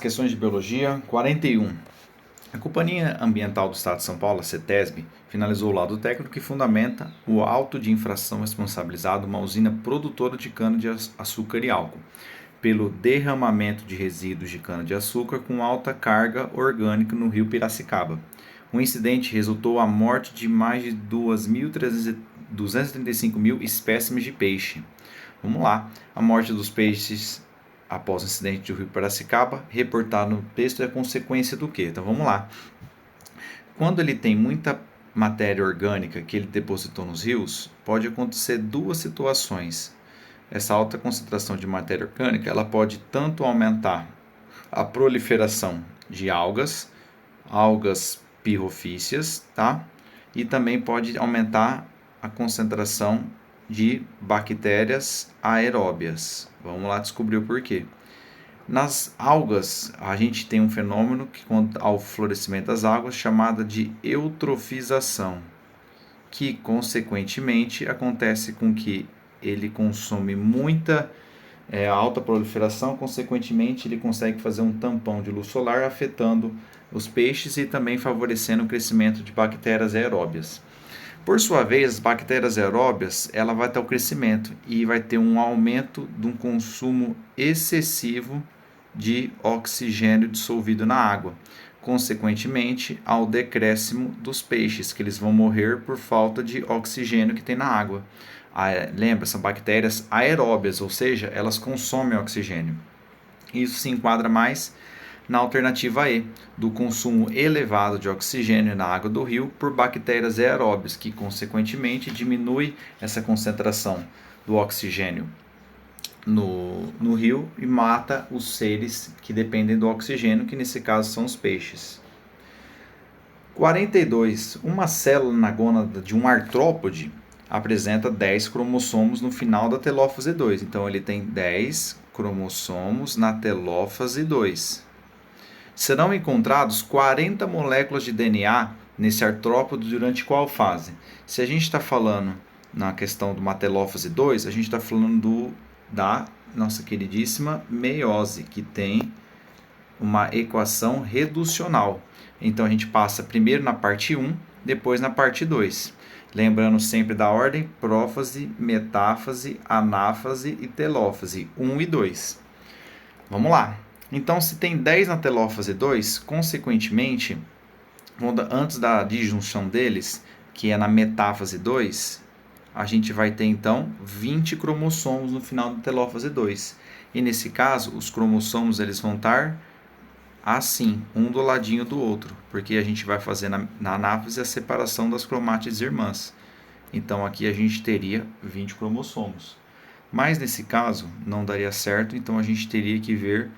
Questões de Biologia, 41. A Companhia Ambiental do Estado de São Paulo, a CETESB, finalizou o laudo técnico que fundamenta o auto de infração responsabilizado uma usina produtora de cana-de-açúcar e álcool, pelo derramamento de resíduos de cana-de-açúcar com alta carga orgânica no rio Piracicaba. O incidente resultou a morte de mais de 235 mil espécimes de peixe. Vamos lá. A morte dos peixes após o incidente do rio Piracicaba, reportado no texto, é consequência do quê? Então vamos lá. Quando ele tem muita matéria orgânica que ele depositou nos rios, pode acontecer duas situações. Essa alta concentração de matéria orgânica, ela pode tanto aumentar a proliferação de algas pirrofíceas, tá? E também pode aumentar a concentração de bactérias aeróbias. Vamos lá descobrir o porquê. Nas algas, a gente tem um fenômeno que, ao florescimento das águas, chamado de eutrofização, que, consequentemente, acontece com que ele consome muita alta proliferação, consequentemente, ele consegue fazer um tampão de luz solar, afetando os peixes e também favorecendo o crescimento de bactérias aeróbias. Por sua vez, as bactérias aeróbias, ela vai ter o crescimento e vai ter um aumento de um consumo excessivo de oxigênio dissolvido na água. Consequentemente, ao decréscimo dos peixes, que eles vão morrer por falta de oxigênio que tem na água. Lembra, são bactérias aeróbias, ou seja, elas consomem oxigênio. Isso se enquadra mais na alternativa E, do consumo elevado de oxigênio na água do rio por bactérias aeróbias, que consequentemente diminui essa concentração do oxigênio no rio e mata os seres que dependem do oxigênio, que nesse caso são os peixes. 42. Uma célula na gônada de um artrópode apresenta 10 cromossomos no final da telófase 2. Então ele tem 10 cromossomos na telófase 2. Serão encontrados 40 moléculas de DNA nesse artrópode durante qual fase? Se a gente está falando na questão do telófase 2, a gente está falando da nossa queridíssima meiose, que tem uma equação reducional. Então a gente passa primeiro na parte 1, depois na parte 2. Lembrando sempre da ordem: prófase, metáfase, anáfase e telófase 1 e 2. Vamos lá. Então, se tem 10 na telófase 2, consequentemente, antes da disjunção deles, que é na metáfase 2, a gente vai ter então 20 cromossomos no final da telófase 2. E nesse caso, os cromossomos eles vão estar assim, um do ladinho do outro, porque a gente vai fazer na anáfase a separação das cromátides irmãs. Então aqui a gente teria 20 cromossomos. Mas nesse caso não daria certo, então a gente teria que ver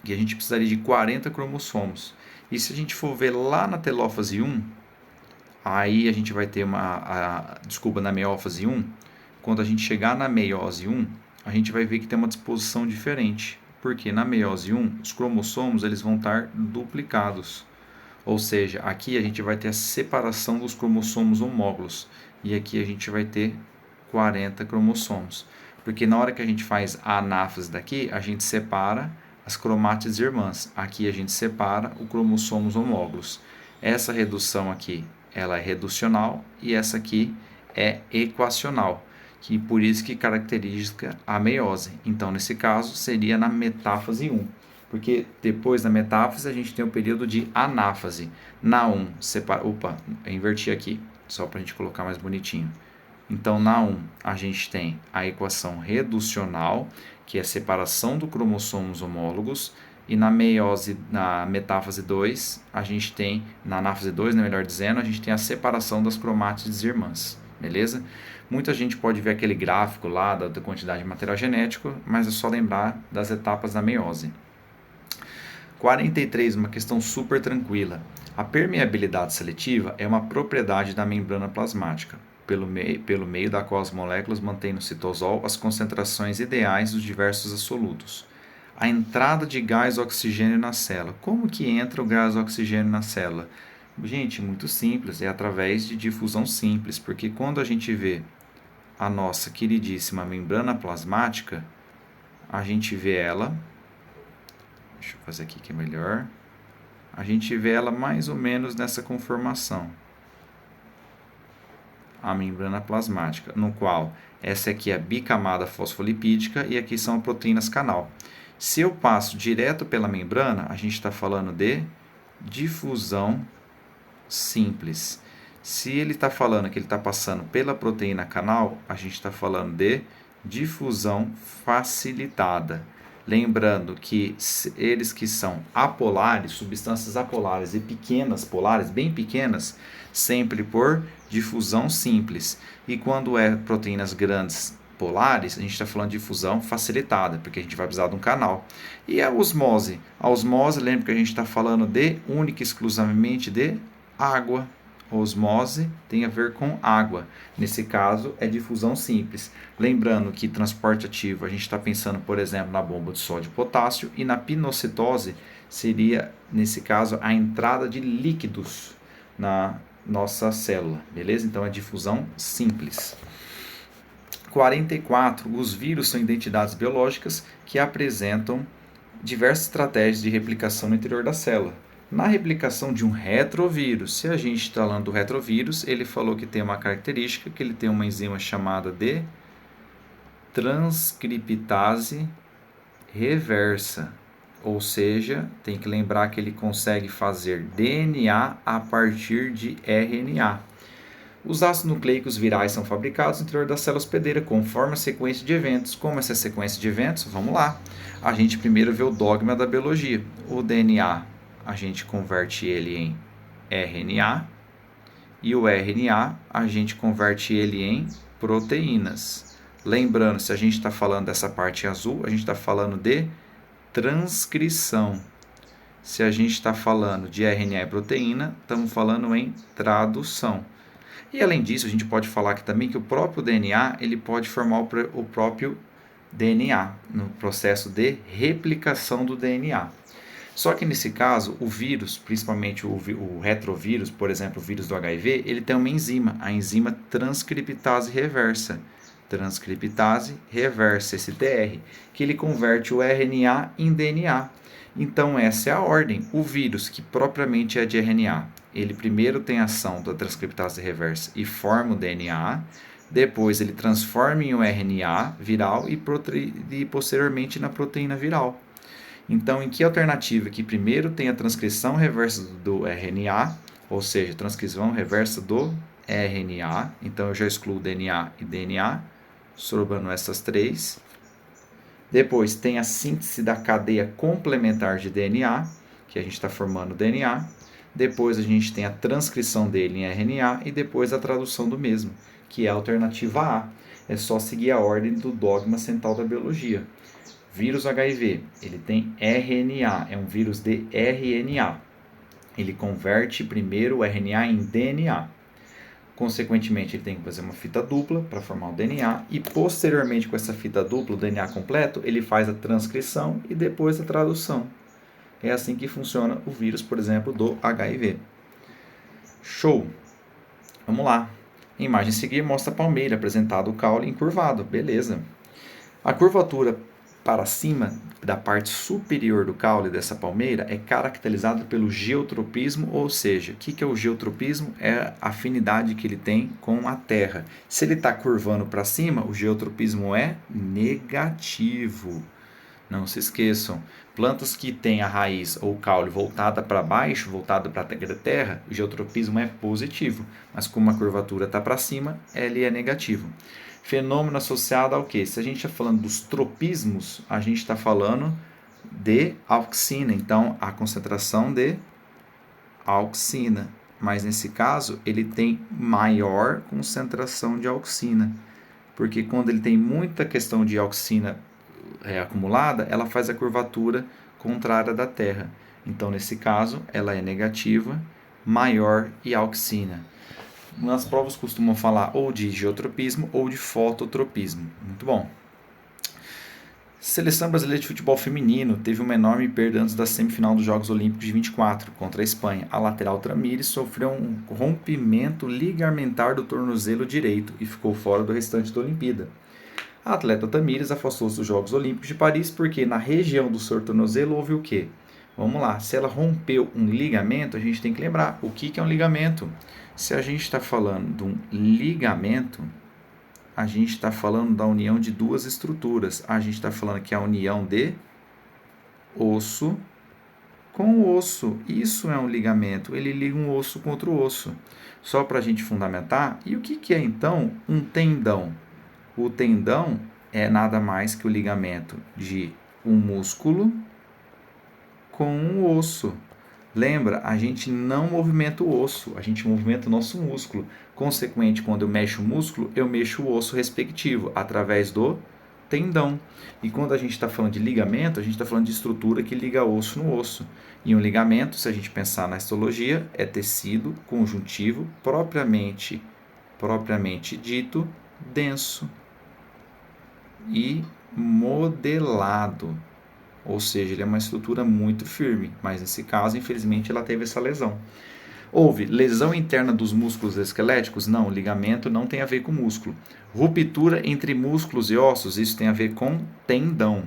que a gente precisaria de 40 cromossomos. E se a gente for ver lá na telófase 1, aí a gente vai ter na meiófase 1, quando a gente chegar na meiose 1, a gente vai ver que tem uma disposição diferente. Porque na meiose 1, os cromossomos eles vão estar duplicados. Ou seja, aqui a gente vai ter a separação dos cromossomos homólogos. E aqui a gente vai ter 40 cromossomos. Porque na hora que a gente faz a anáfase daqui, a gente separa as cromátides irmãs. Aqui a gente separa os cromossomos homólogos. Essa redução aqui, ela é reducional e essa aqui é equacional, que por isso que caracteriza a meiose. Então, nesse caso, seria na metáfase 1, porque depois da metáfase a gente tem o período de anáfase. Na 1, eu inverti aqui, só para a gente colocar mais bonitinho. Então, na 1, a gente tem a equação reducional, que é a separação dos cromossomos homólogos, e na metáfase 2, a gente tem, na anáfase 2, melhor dizendo, a gente tem a separação das cromátides irmãs, beleza? Muita gente pode ver aquele gráfico lá da quantidade de material genético, mas é só lembrar das etapas da meiose. 43, uma questão super tranquila. A permeabilidade seletiva é uma propriedade da membrana plasmática, pelo meio da qual as moléculas mantêm no citosol as concentrações ideais dos diversos solutos. A entrada de gás oxigênio na célula. Como que entra o gás oxigênio na célula? Gente, muito simples, é através de difusão simples, porque quando a gente vê a nossa queridíssima membrana plasmática, a gente vê ela Deixa eu fazer aqui que é melhor. A gente vê ela mais ou menos nessa conformação. A membrana plasmática, no qual essa aqui é a bicamada fosfolipídica e aqui são proteínas canal. Se eu passo direto pela membrana, a gente está falando de difusão simples. Se ele está falando que ele está passando pela proteína canal, a gente está falando de difusão facilitada. Lembrando que eles que são apolares, substâncias apolares e pequenas polares, bem pequenas, sempre por difusão simples. E quando é proteínas grandes polares, a gente está falando de difusão facilitada, porque a gente vai precisar de um canal. E a osmose? A osmose, lembra que a gente está falando de única e exclusivamente de água. Osmose tem a ver com água. Nesse caso, é difusão simples. Lembrando que transporte ativo, a gente está pensando, por exemplo, na bomba de sódio e potássio, e na pinocitose seria, nesse caso, a entrada de líquidos na nossa célula, beleza? Então, é difusão simples. 44. Os vírus são identidades biológicas que apresentam diversas estratégias de replicação no interior da célula. Na replicação de um retrovírus, se a gente está falando do retrovírus, ele falou que tem uma característica, que ele tem uma enzima chamada de transcriptase reversa. Ou seja, tem que lembrar que ele consegue fazer DNA a partir de RNA. Os ácidos nucleicos virais são fabricados no interior da célula hospedeira conforme a sequência de eventos. Como essa sequência de eventos? Vamos lá. A gente primeiro vê o dogma da biologia. O DNA, a gente converte ele em RNA. E o RNA, a gente converte ele em proteínas. Lembrando, se a gente está falando dessa parte azul, a gente está falando de transcrição. Se a gente está falando de RNA e proteína, estamos falando em tradução. E além disso, a gente pode falar aqui também que o próprio DNA ele pode formar o próprio DNA no processo de replicação do DNA. Só que nesse caso, o vírus, principalmente o retrovírus, por exemplo, o vírus do HIV, ele tem uma enzima, a enzima transcriptase reversa. Transcriptase reversa, esse TR, que ele converte o RNA em DNA. Então essa é a ordem. O vírus, que propriamente é de RNA, ele primeiro tem a ação da transcriptase reversa e forma o DNA, depois ele transforma em um RNA viral e posteriormente na proteína viral. Então, em que alternativa que primeiro tem a transcrição reversa do RNA, ou seja, transcrição reversa do RNA, então eu já excluo DNA e DNA, sobrando essas três. Depois tem a síntese da cadeia complementar de DNA, que a gente está formando DNA. Depois a gente tem a transcrição dele em RNA e depois a tradução do mesmo, que é a alternativa A. É só seguir a ordem do dogma central da biologia. Vírus HIV, ele tem RNA, é um vírus de RNA. Ele converte primeiro o RNA em DNA. Consequentemente, ele tem que fazer uma fita dupla para formar o DNA e posteriormente com essa fita dupla, o DNA completo, ele faz a transcrição e depois a tradução. É assim que funciona o vírus, por exemplo, do HIV. Show! Vamos lá. A imagem a seguir mostra a palmeira, apresentado o caule encurvado. Beleza. A curvatura para cima da parte superior do caule dessa palmeira é caracterizada pelo geotropismo, ou seja, o que é o geotropismo? É a afinidade que ele tem com a terra. Se ele está curvando para cima, o geotropismo é negativo. Não se esqueçam, plantas que têm a raiz ou o caule voltada para baixo, voltada para a terra, o geotropismo é positivo, mas como a curvatura está para cima, ele é negativo. Fenômeno associado ao quê? Se a gente está falando dos tropismos, a gente está falando de auxina, então a concentração de auxina, mas nesse caso ele tem maior concentração de auxina, porque quando ele tem muita questão de auxina acumulada, ela faz a curvatura contrária da Terra. Então, nesse caso, ela é negativa, maior e auxina. Nas provas costumam falar ou de geotropismo ou de fototropismo. Muito bom. Seleção brasileira de futebol feminino teve uma enorme perda antes da semifinal dos Jogos Olímpicos de 24 contra a Espanha. A lateral Tramires sofreu um rompimento ligamentar do tornozelo direito e ficou fora do restante da Olimpíada. A atleta Tamires afastou-se dos Jogos Olímpicos de Paris porque na região do seu tornozelo houve o quê? Vamos lá, se ela rompeu um ligamento, a gente tem que lembrar o que é um ligamento. Se a gente está falando de um ligamento, a gente está falando da união de duas estruturas. A gente está falando que é a união de osso com osso. Isso é um ligamento, ele liga um osso contra o osso. Só para a gente fundamentar, e o que é então um tendão? O tendão é nada mais que o ligamento de um músculo com um osso. Lembra, a gente não movimenta o osso, a gente movimenta o nosso músculo. Consequente, quando eu mexo o músculo, eu mexo o osso respectivo, através do tendão. E quando a gente está falando de ligamento, a gente está falando de estrutura que liga osso no osso. E um ligamento, se a gente pensar na histologia, é tecido conjuntivo propriamente dito, denso e modelado. Ou seja, ele é uma estrutura muito firme, mas nesse caso, infelizmente, ela teve essa lesão. Houve lesão interna dos músculos esqueléticos? Não, ligamento não tem a ver com músculo. Ruptura entre músculos e ossos? Isso tem a ver com tendão.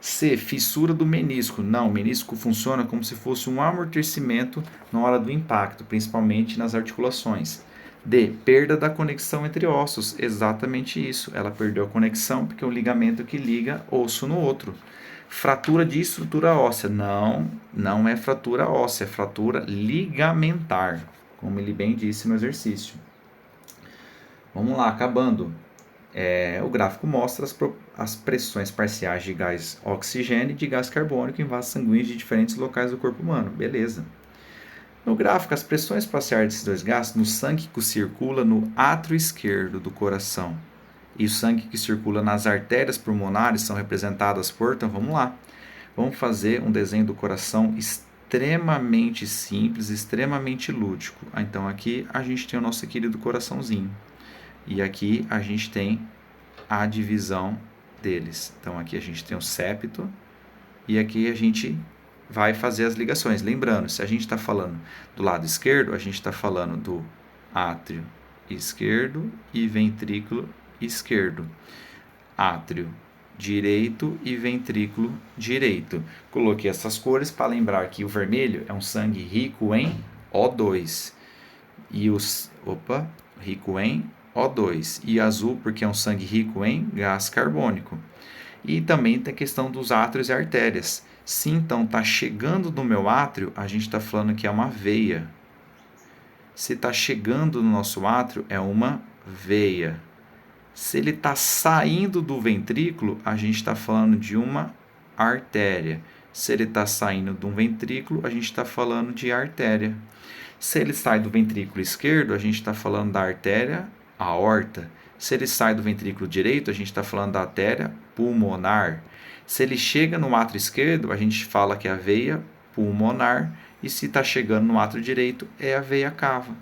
C, fissura do menisco? Não, o menisco funciona como se fosse um amortecimento na hora do impacto, principalmente nas articulações. D, perda da conexão entre ossos? Exatamente isso, ela perdeu a conexão porque é um ligamento que liga osso no outro. Fratura de estrutura óssea? Não, não é fratura óssea, é fratura ligamentar, como ele bem disse no exercício. Vamos lá, acabando. O gráfico mostra as pressões parciais de gás oxigênio e de gás carbônico em vasos sanguíneos de diferentes locais do corpo humano. Beleza. No gráfico, as pressões parciais desses dois gases no sangue que circula no átrio esquerdo do coração e o sangue que circula nas artérias pulmonares são representadas por... Então, vamos lá. Vamos fazer um desenho do coração extremamente simples, extremamente lúdico. Então, aqui a gente tem o nosso querido coraçãozinho. E aqui a gente tem a divisão deles. Então, aqui a gente tem o septo e aqui a gente vai fazer as ligações. Lembrando, se a gente está falando do lado esquerdo, a gente está falando do átrio esquerdo e ventrículo esquerdo, átrio direito e ventrículo direito. Coloquei essas cores para lembrar que o vermelho é um sangue rico em O2 e rico em O2 e azul porque é um sangue rico em gás carbônico. E também tem a questão dos átrios e artérias. Se então está chegando no meu átrio, a gente está falando que é uma veia. Se está chegando no nosso átrio, é uma veia. Se ele está saindo do ventrículo, a gente está falando de uma artéria. Se ele está saindo de um ventrículo, a gente está falando de artéria. Se ele sai do ventrículo esquerdo, a gente está falando da artéria aorta. Se ele sai do ventrículo direito, a gente está falando da artéria pulmonar. Se ele chega no átrio esquerdo, a gente fala que é a veia pulmonar. E se está chegando no átrio direito, é a veia cava.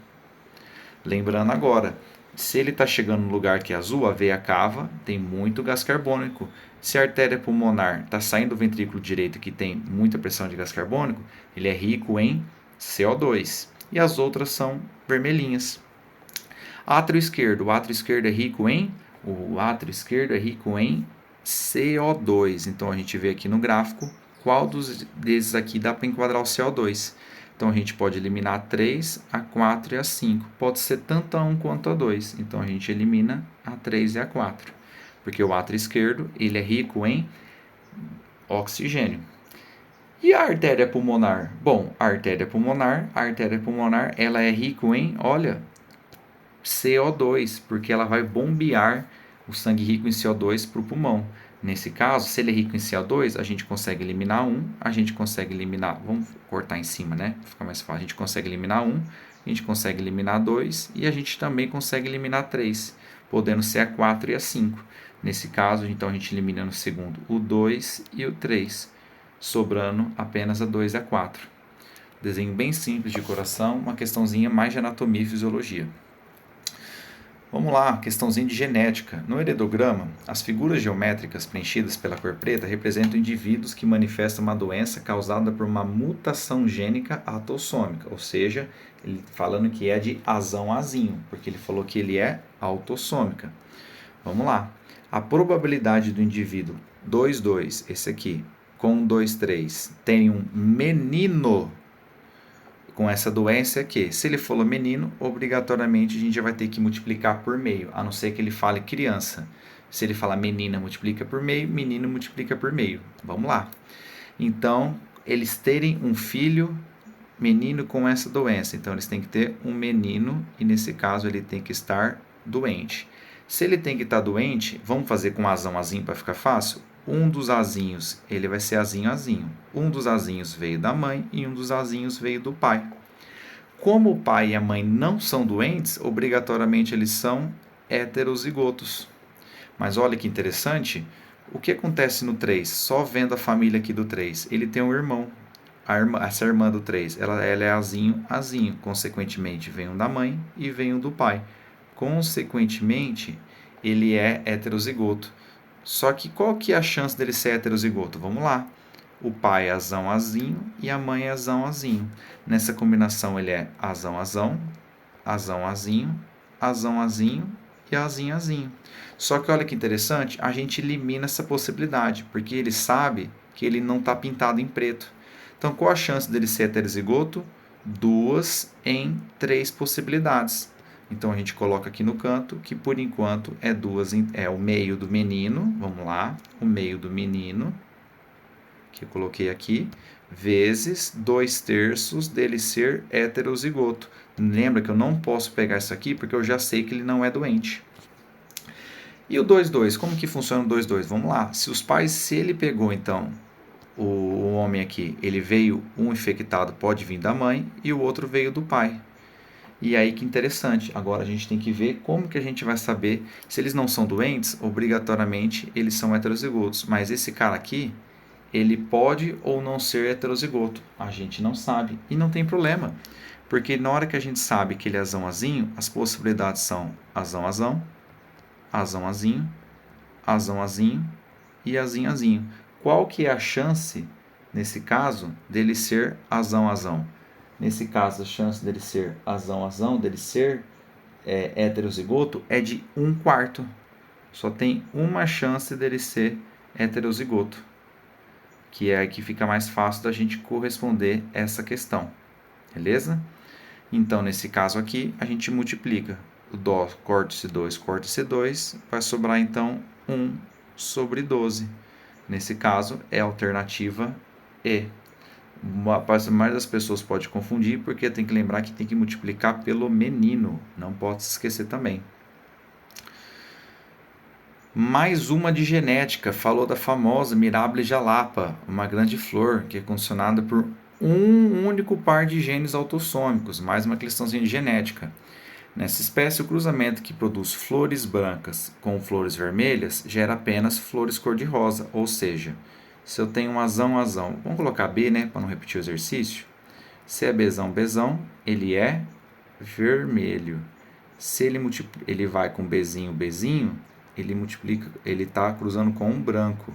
Lembrando agora, se ele está chegando no lugar que é azul, a veia cava, tem muito gás carbônico. Se a artéria pulmonar está saindo do ventrículo direito, que tem muita pressão de gás carbônico, ele é rico em CO2. E as outras são vermelhinhas. Átrio esquerdo. O átrio esquerdo é rico em CO2. Então a gente vê aqui no gráfico qual desses aqui dá para enquadrar o CO2. Então a gente pode eliminar a 3, a 4 e a 5. Pode ser tanto a 1 quanto a 2. Então a gente elimina a 3 e a 4. Porque o átrio esquerdo ele é rico em oxigênio. E a artéria pulmonar? Bom, a artéria pulmonar ela é rico em, olha, CO2, porque ela vai bombear o sangue rico em CO2 para o pulmão. Nesse caso, se ele é rico em CO2, a gente consegue eliminar 1, a gente consegue eliminar, vamos cortar em cima, né? Fica mais fácil. A gente consegue eliminar 1, a gente consegue eliminar 2 e a gente também consegue eliminar 3, podendo ser a 4 e a 5. Nesse caso, então a gente elimina no segundo o 2 e o 3, sobrando apenas a 2 e a 4. Desenho bem simples de coração, uma questãozinha mais de anatomia e fisiologia. Vamos lá, questãozinha de genética. No heredograma, as figuras geométricas preenchidas pela cor preta representam indivíduos que manifestam uma doença causada por uma mutação gênica autossômica, ou seja, ele falando que é de azão azinho, porque ele falou que ele é autossômica. Vamos lá. A probabilidade do indivíduo 22, esse aqui, com 23, tem um menino com essa doença é que, se ele for menino, obrigatoriamente a gente já vai ter que multiplicar por meio, a não ser que ele fale criança. Se ele falar menina, multiplica por meio, menino multiplica por meio. Vamos lá. Então, eles terem um filho menino com essa doença. Então, eles têm que ter um menino e, nesse caso, ele tem que estar doente. Se ele tem que estar doente, vamos fazer com azão, azinho para ficar fácil? Um dos azinhos, ele vai ser azinho, azinho. Um dos azinhos veio da mãe e um dos azinhos veio do pai. Como o pai e a mãe não são doentes, obrigatoriamente eles são heterozigotos. Mas olha que interessante, o que acontece no 3? Só vendo a família aqui do 3, ele tem um irmão. Essa irmã do 3, ela é azinho, azinho. Consequentemente, vem um da mãe e vem um do pai. Consequentemente, ele é heterozigoto. Só que qual que é a chance dele ser heterozigoto? Vamos lá. O pai é azão, azinho e a mãe é azão, azinho. Nessa combinação ele é azão, azão, azão, azinho, azão, azinho e azinho, azinho. Só que olha que interessante, a gente elimina essa possibilidade, porque ele sabe que ele não está pintado em preto. Então, qual a chance dele ser heterozigoto? 2 em 3 possibilidades. Então, a gente coloca aqui no canto que, por enquanto, é o meio do menino. Vamos lá. O meio do menino, que eu coloquei aqui, vezes 2/3 dele ser heterozigoto. Lembra que eu não posso pegar isso aqui porque eu já sei que ele não é doente. E o 2,2? Como que funciona o 2,2? Vamos lá. Se ele pegou, então, o homem aqui, ele veio, um infectado pode vir da mãe e o outro veio do pai. E aí que interessante, agora a gente tem que ver como que a gente vai saber se eles não são doentes, obrigatoriamente eles são heterozigotos. Mas esse cara aqui, ele pode ou não ser heterozigoto, a gente não sabe e não tem problema. Porque na hora que a gente sabe que ele é azão, azinho, as possibilidades são azão, azão, azão, azinho, azão, azinho e azinho, azinho. Qual que é a chance, nesse caso, dele ser azão, azão? Nesse caso, a chance dele ser azão, azão, dele ser heterozigoto é de 1/4. Só tem uma chance dele ser heterozigoto, que é que fica mais fácil da gente corresponder essa questão. Beleza? Então, nesse caso aqui, a gente multiplica o dó, corta-se 2, corta-se 2, vai sobrar então 1/12. Nesse caso, é a alternativa E. A maioria das pessoas pode confundir, porque tem que lembrar que tem que multiplicar pelo menino, não pode se esquecer também. Mais uma de genética, falou da famosa Mirabile jalapa, uma grande flor que é condicionada por um único par de genes autossômicos, mais uma questãozinha de genética. Nessa espécie, o cruzamento que produz flores brancas com flores vermelhas gera apenas flores cor-de-rosa, ou seja, se eu tenho um azão, azão, vamos colocar B, né, para não repetir o exercício. Se é bezão, bezão, ele é vermelho. Se ele vai com bezinho, bezinho, ele multiplica, ele está cruzando com um branco.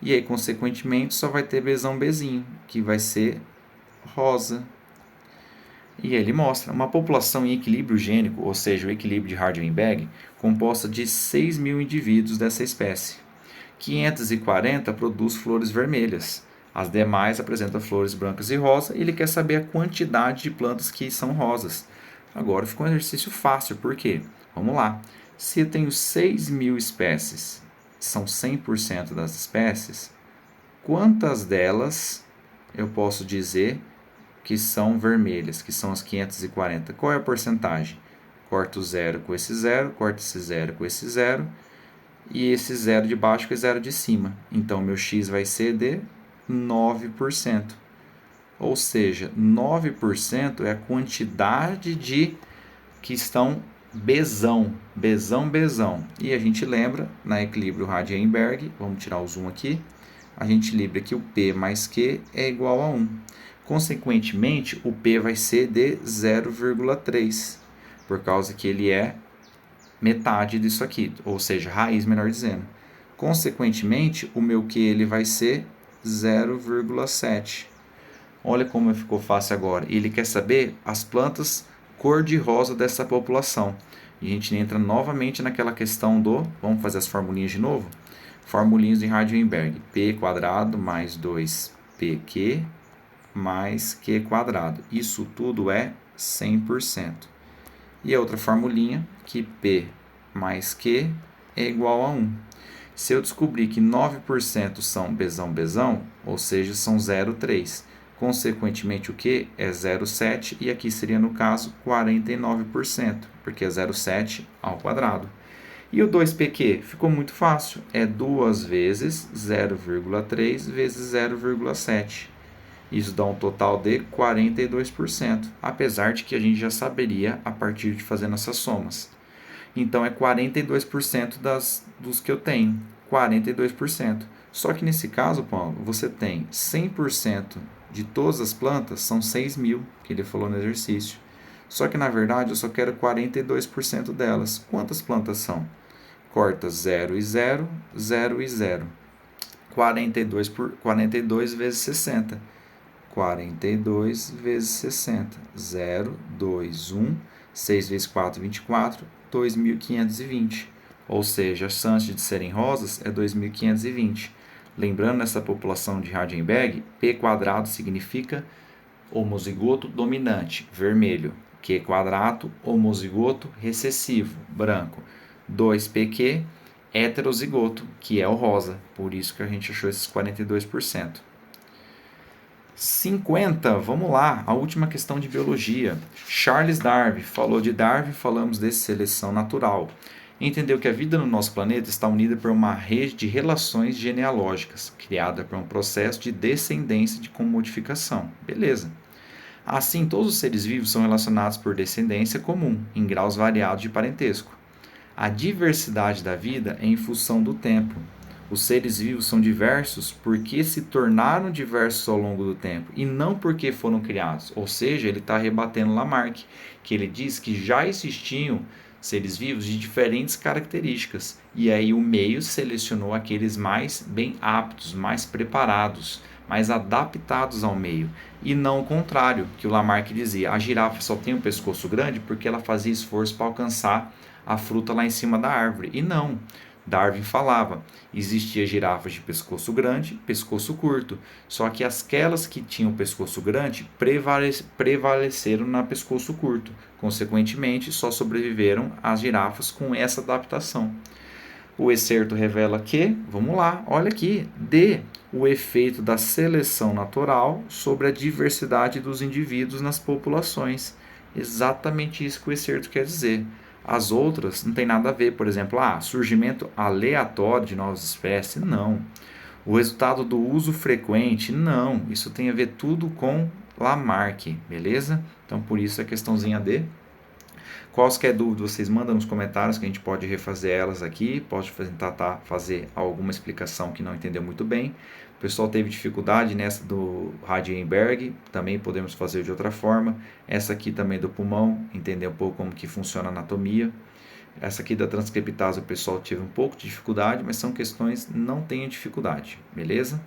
E aí, consequentemente, só vai ter bezão, bezinho, que vai ser rosa. E ele mostra uma população em equilíbrio gênico, ou seja, o equilíbrio de Hardy-Weinberg, composta de 6.000 indivíduos dessa espécie. 540 produz flores vermelhas, as demais apresentam flores brancas e rosa, e ele quer saber a quantidade de plantas que são rosas. Agora ficou um exercício fácil, por quê? Vamos lá. Se eu tenho 6.000 espécies, são 100% das espécies, quantas delas eu posso dizer que são vermelhas, que são as 540? Qual é a porcentagem? Corto o zero com esse zero, corto esse zero com esse zero, e esse zero de baixo com o zero de cima. Então, meu x vai ser de 9%. Ou seja, 9% é a quantidade de que estão bezão, bezão, bezão. E a gente lembra, na equilíbrio Hardy-Weinberg, vamos tirar o zoom aqui, a gente lembra que o P mais Q é igual a 1. Consequentemente, o P vai ser de 0,3, por causa que ele é metade disso aqui, ou seja, raiz menor dizendo. Consequentemente, o meu Q ele vai ser 0,7. Olha como ficou fácil agora. Ele quer saber as plantas cor-de-rosa dessa população. E a gente entra novamente naquela questão vamos fazer as formulinhas de novo? Formulinhas de Heisenberg. P² mais 2pq mais q². Isso tudo é 100%. E a outra formulinha, que P mais Q é igual a 1. Se eu descobrir que 9% são besão, ou seja, são 0,3. Consequentemente, o Q é 0,7 e aqui seria, no caso, 49%, porque é 0,7 ao quadrado. E o 2pq ficou muito fácil, é 2 vezes 0,3 vezes 0,7. Isso dá um total de 42%, apesar de que a gente já saberia a partir de fazendo essas somas. Então, é 42% dos que eu tenho, 42%. Só que nesse caso, Paulo, você tem 100% de todas as plantas, são 6.000, que ele falou no exercício. Só que, na verdade, eu só quero 42% delas. Quantas plantas são? Corta 0 e 0, 0 e 0. 42 vezes 60. 42 vezes 60. 0, 2, 1. 6 vezes 4, 24. 2.520. Ou seja, a chance de serem rosas é 2.520. Lembrando, nessa população de Heisenberg, P² significa homozigoto dominante, vermelho. Q², homozigoto recessivo, branco. 2pq, heterozigoto, que é o rosa. Por isso que a gente achou esses 42%. 50, vamos lá, a última questão de biologia. Charles Darwin, falou de Darwin, falamos de seleção natural. Entendeu que a vida no nosso planeta está unida por uma rede de relações genealógicas, criada por um processo de descendência com modificação. Beleza. Assim, todos os seres vivos são relacionados por descendência comum, em graus variados de parentesco. A diversidade da vida é em função do tempo. Os seres vivos são diversos porque se tornaram diversos ao longo do tempo e não porque foram criados. Ou seja, ele está rebatendo Lamarck, que ele diz que já existiam seres vivos de diferentes características e aí o meio selecionou aqueles mais bem aptos, mais preparados, mais adaptados ao meio, e não o contrário, que o Lamarck dizia: a girafa só tem um pescoço grande porque ela fazia esforço para alcançar a fruta lá em cima da árvore. E não, Darwin falava, existia girafas de pescoço grande, pescoço curto, só que aquelas que tinham pescoço grande prevaleceram na pescoço curto, consequentemente só sobreviveram as girafas com essa adaptação. O excerto revela que, vamos lá, olha aqui, D, o efeito da seleção natural sobre a diversidade dos indivíduos nas populações. Exatamente isso que o excerto quer dizer. As outras não tem nada a ver, por exemplo, surgimento aleatório de novas espécies, não. O resultado do uso frequente, não. Isso tem a ver tudo com Lamarck, beleza? Então, por isso a questãozinha D. Quaisquer dúvidas, vocês mandam nos comentários que a gente pode refazer elas aqui, pode tentar fazer alguma explicação que não entendeu muito bem. O pessoal teve dificuldade nessa do Heisenberg, também podemos fazer de outra forma. Essa aqui também do pulmão, entender um pouco como que funciona a anatomia. Essa aqui da transcriptase o pessoal teve um pouco de dificuldade, mas são questões não tenham dificuldade, beleza?